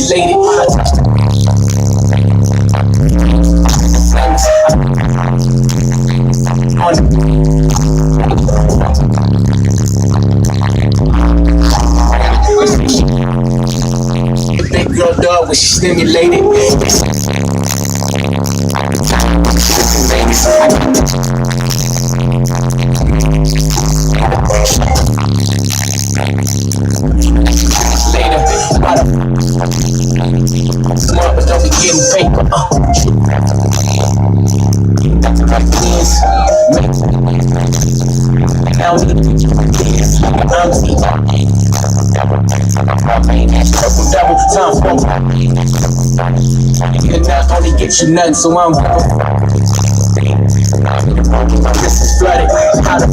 stimulated. The big girl dog was stimulated. Later, smart, but don't be getting paper. Now double time for and not only get you nothing, so I'm this is flooded. How the